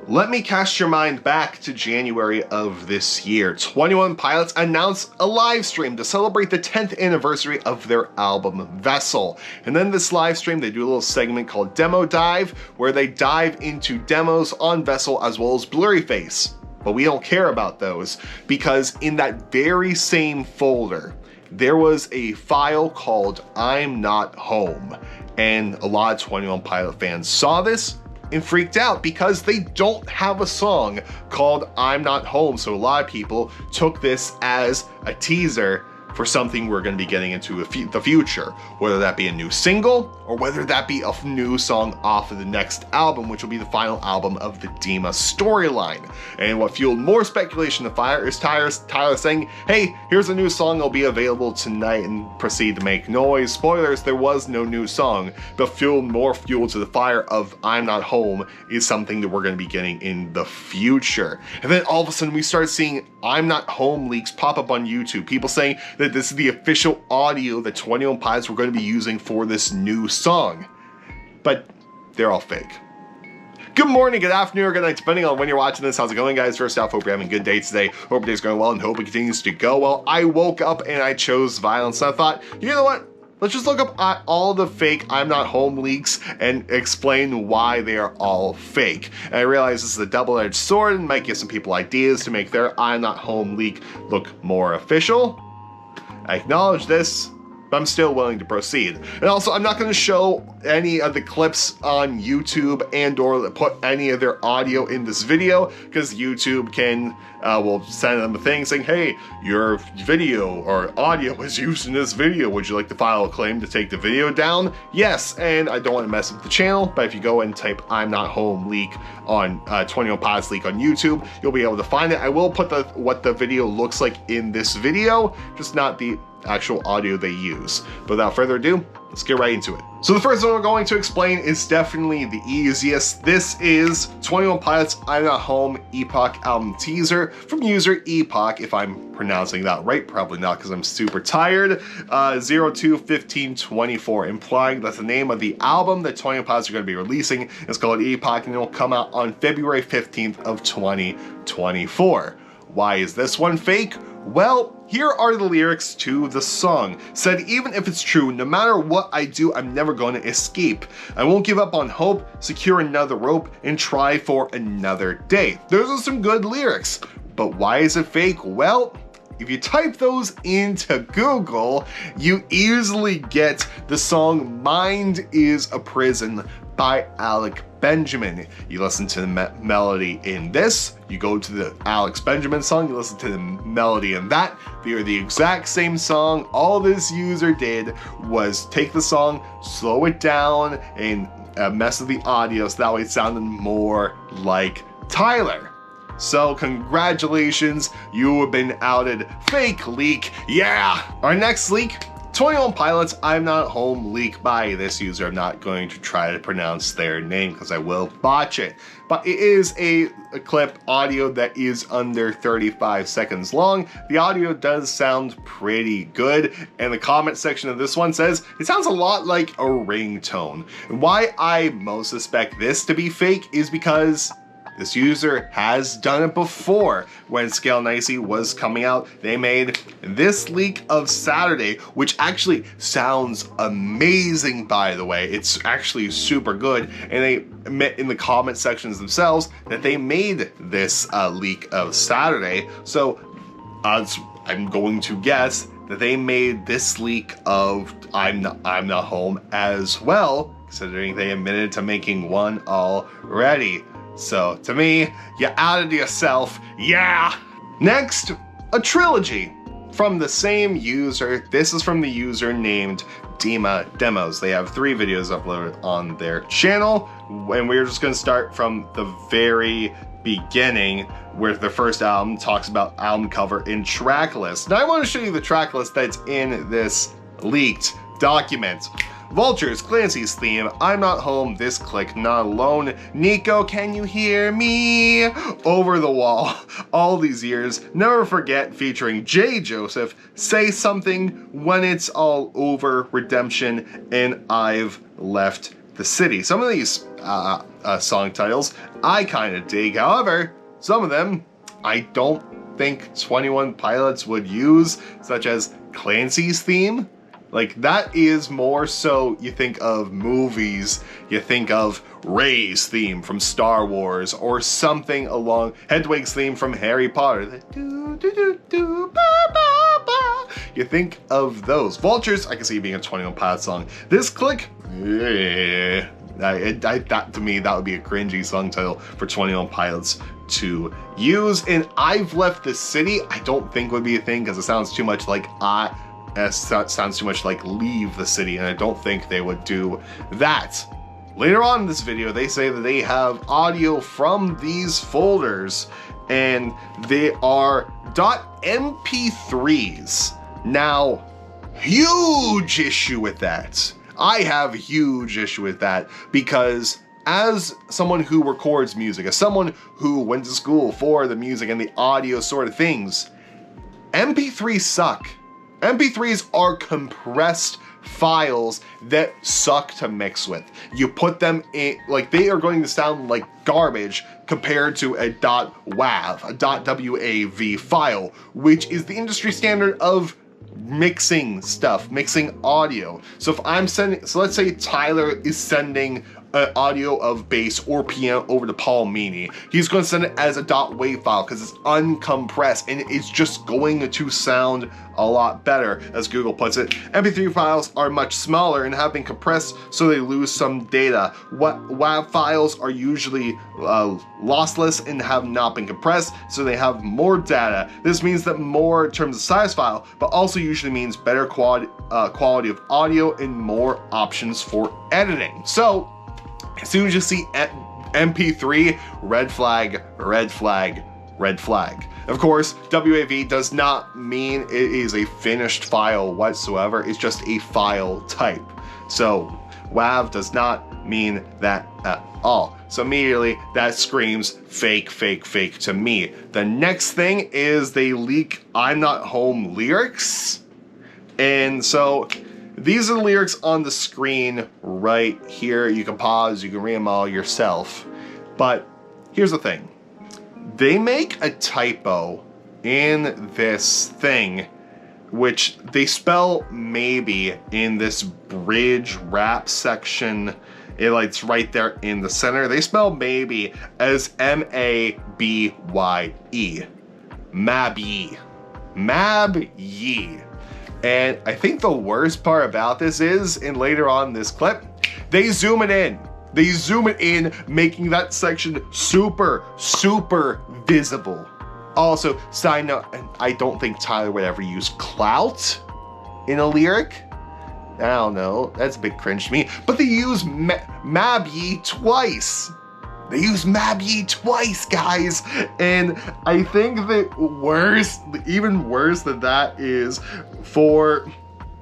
Let me cast your mind back to January of this year. 21 Pilots announced a live stream to celebrate the 10th anniversary of their album Vessel. And then this live stream, they do a little segment called Demo Dive, where they dive into demos on Vessel as well as Blurryface. But we don't care about those because in that very same folder, there was a file called mNotHome. And a lot of 21 Pilot fans saw this and freaked out because they don't have a song called mNotHome. So a lot of people took this as a teaser for something we're going to be getting into the future, whether that be a new single or whether that be a new song off of the next album, which will be the final album of the Dima storyline. And what fueled more speculation to fire is Tyler saying, hey, here's a new song that'll be available tonight, and proceed to make noise. Spoilers, there was no new song, but more fuel to the fire of mNotHome is something that we're going to be getting in the future. And then all of a sudden we start seeing mNotHome leaks pop up on YouTube, people saying that this is the official audio that 21 Pilots were going to be using for this new song. But they're all fake. Good morning, good afternoon, or good night, depending on when you're watching this. How's it going, guys? First off, hope you're having a good day today. Hope your day's going well and hope it continues to go well. I woke up and I chose violence. And I thought, you know what? Let's just look up all the fake mNotHome leaks and explain why they are all fake. And I realize this is a double-edged sword and might give some people ideas to make their mNotHome leak look more official. I acknowledge this, but I'm still willing to proceed. And also, I'm not going to show any of the clips on YouTube and or put any of their audio in this video, because YouTube will send them a thing saying, hey, your video or audio was used in this video. Would you like to file a claim to take the video down? Yes, and I don't want to mess up the channel, but if you go and type mNotHome leak on 21 Pilots leak on YouTube, you'll be able to find it. I will put what the video looks like in this video, just not the actual audio they use. But without further ado, let's get right into it. So the first one we're going to explain is definitely the easiest. This is 21 Pilots mNotHome Epoch album teaser from user Epoch, if I'm pronouncing that right, probably not because I'm super tired. 02-15-24, implying that the name of the album that 21 Pilots are going to be releasing is called Epoch, and it will come out on February 15th of 2024. Why is this one fake? Well, here are the lyrics to the song. Said, even if it's true, no matter what I do, I'm never going to escape. I won't give up on hope, secure another rope, and try for another day. Those are some good lyrics. But why is it fake? Well, if you type those into Google, you easily get the song Mind is a Prison by Alex Benjamin. You listen to the melody in this, you go to the Alex Benjamin song, you listen to the melody in that. They are the exact same song. All this user did was take the song, slow it down, and mess with the audio so that way it sounded more like Tyler. So congratulations, you have been outed. Fake leak, yeah! Our next leak, 21 Pilots mNotHome leak by this user. I'm not going to try to pronounce their name because I will botch it. But it is a clip audio that is under 35 seconds long. The audio does sound pretty good, and the comment section of this one says, it sounds a lot like a ringtone. And why I most suspect this to be fake is because this user has done it before. When Scale Nicey was coming out, they made this leak of Saturday, which actually sounds amazing, by the way. It's actually super good, and they admit in the comment sections themselves that they made this leak of Saturday. So I'm going to guess that they made this leak of mNotHome as well, considering they admitted to making one already. So, to me, you outed yourself, yeah! Next, a trilogy from the same user. This is from the user named Dima Demos. They have 3 videos uploaded on their channel, and we're just going to start from the very beginning, where the first album talks about album cover and track list. Now I want to show you the track list that's in this leaked document. Vultures, Clancy's theme, mNotHome, This Click, Not Alone, Nico, Can You Hear Me, Over the Wall, All These Years, Never Forget featuring J. Joseph, Say Something, When It's All Over, Redemption, and I've Left the City. Some of these song titles I kind of dig. However, some of them I don't think 21 Pilots would use, such as Clancy's theme. Like, that is more so, you think of movies, you think of Rey's theme from Star Wars, or something along Hedwig's theme from Harry Potter. The do, do, do, do, ba, ba, ba. You think of those. Vultures, I can see being a 21 Pilots song. This Click, that to me, that would be a cringy song title for 21 Pilots to use. And I've Left the City, I don't think would be a thing, because it sounds too much like sounds too much like Leave the City, and I don't think they would do that. Later on in this video, they say that they have audio from these folders, and they are .mp3s. Now, huge issue with that. I have a huge issue with that, because as someone who records music, as someone who went to school for the music and the audio sort of things, MP3s suck. MP3s are compressed files that suck to mix with. You put them in, like, they are going to sound like garbage compared to a .wav, a .wav file, which is the industry standard of mixing stuff, mixing audio. So if I'm sending, so let's say Tyler is sending audio of bass or piano over to Paul Meany. He's going to send it as a .wav file because it's uncompressed and it's just going to sound a lot better, as Google puts it. MP3 files are much smaller and have been compressed, so they lose some data. WAV files are usually lossless and have not been compressed, so they have more data. This means that more in terms of size file, but also usually means better quality of audio and more options for editing. So as soon as you see MP3, red flag, red flag, red flag. Of course, WAV does not mean it is a finished file whatsoever, it's just a file type. So WAV does not mean that at all. So immediately that screams fake, fake, fake to me. The next thing is they leak mNotHome lyrics. And so these are the lyrics on the screen right here. You can pause, you can read them all yourself. But here's the thing. They make a typo in this thing, which they spell maybe in this bridge rap section. It's right there in the center. They spell maybe as M-A-B-Y-E. Mab-ye. Mab-ye. And I think the worst part about this is, and later on in this clip, they zoom it in. They zoom it in, making that section super, super visible. Also, side note, I don't think Tyler would ever use clout in a lyric. I don't know, that's a bit cringe to me. But they use Mab-ye twice. They use Mab-ye twice, guys. And I think that worse, even worse than that is for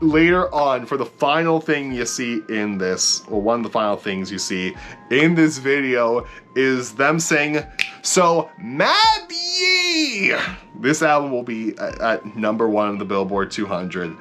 later on, for the final thing you see in this, or one of the final things you see in this video, is them saying, so Mab-ye! This album will be at #1 on the Billboard 200,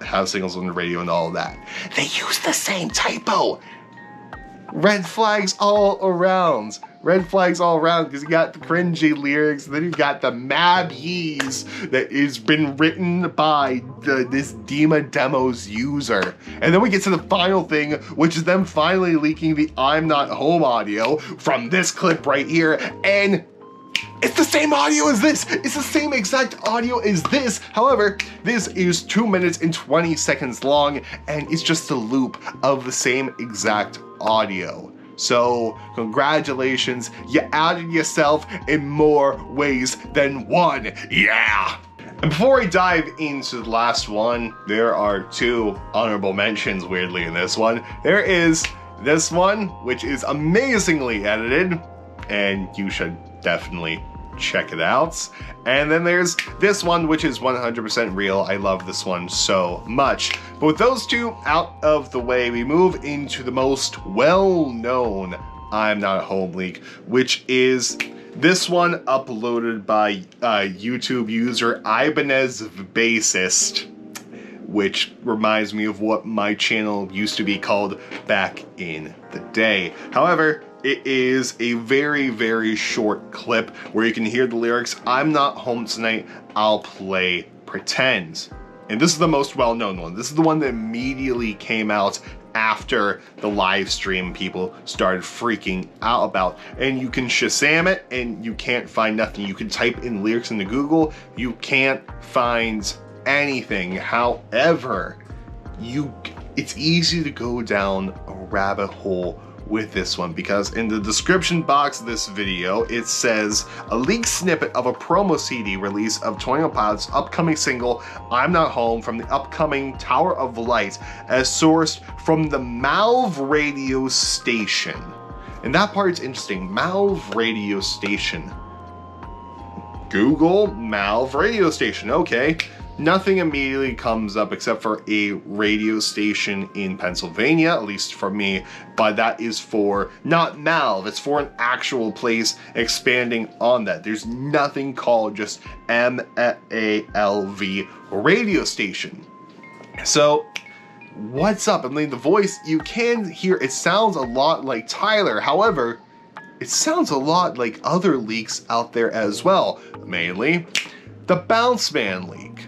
have singles on the radio and all of that. They use the same typo. Red flags all around. Red flags all around, because you got the cringy lyrics, and then you got the Mab-ye's that has been written by this Dima Demos user. And then we get to the final thing, which is them finally leaking the mNotHome audio from this clip right here, and it's the same audio as this. It's the same exact audio as this. However, this is 2 minutes and 20 seconds long, and it's just a loop of the same exact audio. So, congratulations, you outed yourself in more ways than one. Yeah! And before I dive into the last one, there are 2 honorable mentions, weirdly, in this one. There is this one, which is amazingly edited, and you should definitely check it out. And then there's this one, which is 100% real. I love this one so much. But with those 2 out of the way, we move into the most well-known mNotHome leak, which is this one uploaded by YouTube user Ibanez Bassist, which reminds me of what my channel used to be called back in the day. However, It is a very, very short clip where you can hear the lyrics, "I'm not home tonight, I'll play pretend." And this is the most well-known one. This is the one that immediately came out after the live stream people started freaking out about. And you can Shazam it and you can't find nothing. You can type in lyrics into Google, you can't find anything. However, it's easy to go down a rabbit hole with this one, because in the description box of this video it says a leaked snippet of a promo CD release of 21 Pilots' upcoming single "I'm Not Home" from the upcoming Tower of Light, as sourced from the Malv radio station. And that part's interesting. Malv radio station. Google Malv radio station. Okay. Nothing immediately comes up except for a radio station in Pennsylvania, at least for me, but that is for not Malv, it's for an actual place expanding on that. There's nothing called just MALV radio station. So, what's up? I mean, the voice, you can hear, it sounds a lot like Tyler, however, it sounds a lot like other leaks out there as well, mainly the Bounce Man leak.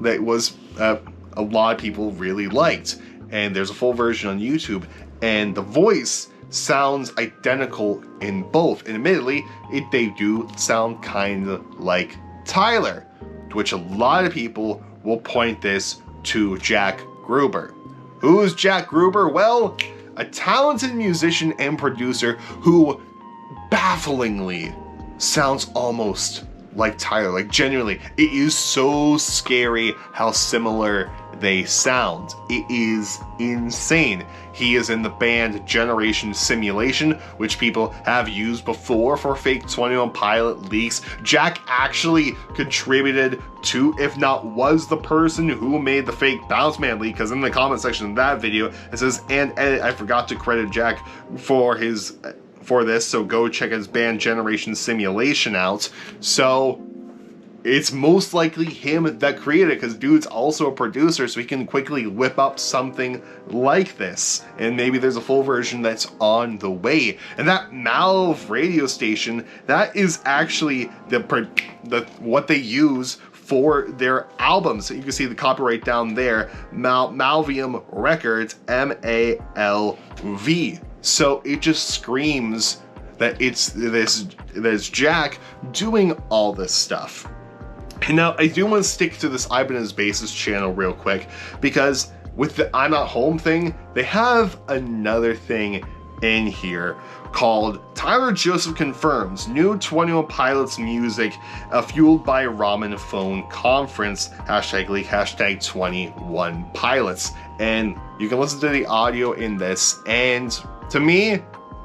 That was a lot of people really liked, and there's a full version on YouTube, and the voice sounds identical in both, and admittedly they do sound kind of like Tyler, to which a lot of people will point this to Jack Gruber. Who's Jack Gruber? Well, a talented musician and producer who bafflingly sounds almost like Tyler, like genuinely. It is so scary how similar they sound. It is insane. He is in the band Generation Simulation, which people have used before for fake 21 Pilot leaks. Jack actually contributed to, if not was the person who made the fake Bounce Man leak, because in the comment section of that video it says, "And edit, I forgot to credit Jack for this, so go check his band Generation Simulation out." So it's most likely him that created it, because dude's also a producer, so he can quickly whip up something like this. And maybe there's a full version that's on the way. And that Malv radio station, that is actually what they use for their albums. So you can see the copyright down there, Malvium Records, MALV. So it just screams that it's this Jack doing all this stuff. And now I do want to stick to this I've Been His Bassist channel real quick, because with the I'm Not Home thing, they have another thing in here called Tyler Joseph Confirms New 21 Pilots Music Fueled by Ramen Phone Conference, #leak, #21 Pilots. And you can listen to the audio in this, and to me,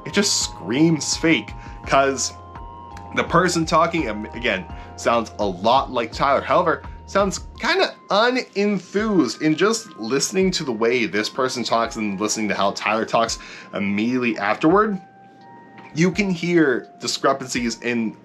it just screams fake, because the person talking, again, sounds a lot like Tyler. However, sounds kind of unenthused. In just listening to the way this person talks and listening to how Tyler talks immediately afterward, you can hear discrepancies in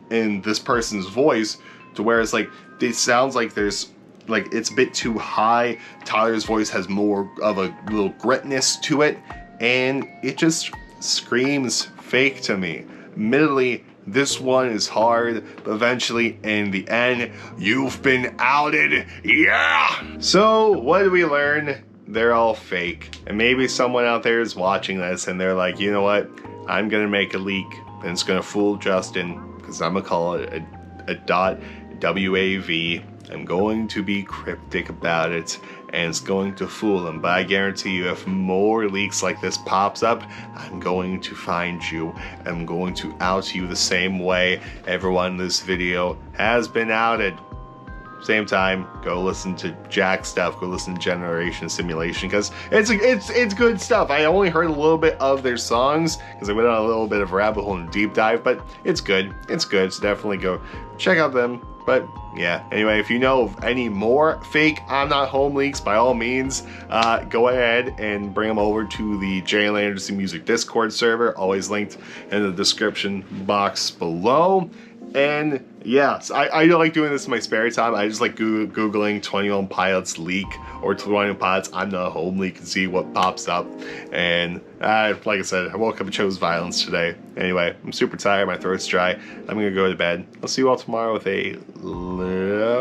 this person's voice, to where it's like, it sounds like there's, like, it's a bit too high. Tyler's voice has more of a little gritness to it, and it just screams fake to me. Admittedly, this one is hard, but eventually, in the end, you've been outed, yeah! So, what did we learn? They're all fake. And maybe someone out there is watching this and they're like, you know what? I'm gonna make a leak, and it's gonna fool Justin, because I'm gonna call it a .wav. I'm going to be cryptic about it, and it's going to fool them. But I guarantee you, if more leaks like this pops up, I'm going to find you. I'm going to out you the same way everyone in this video has been outed. Same time, go listen to Jack stuff, go listen to Generation Simulation, because it's good stuff. I only heard a little bit of their songs, because I went on a little bit of a rabbit hole and deep dive, but it's good, so definitely go check out them. But yeah, anyway, if you know of any more fake I'm Not Home leaks, by all means, go ahead and bring them over to the Jalen Anderson Music Discord server, always linked in the description box below. And yes, I like doing this in my spare time. I just like Googling 21 Pilots leak or 21 Pilots mNotHome leak and see what pops up. And like I said, I woke up and chose violence today. Anyway, I'm super tired, my throat's dry. I'm gonna go to bed. I'll see you all tomorrow with a Wilbur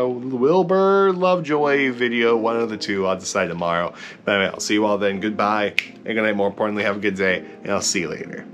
Lovejoy video, one of the two. I'll decide tomorrow. But anyway, I'll see you all then. Goodbye, and good night. More importantly, have a good day, and I'll see you later.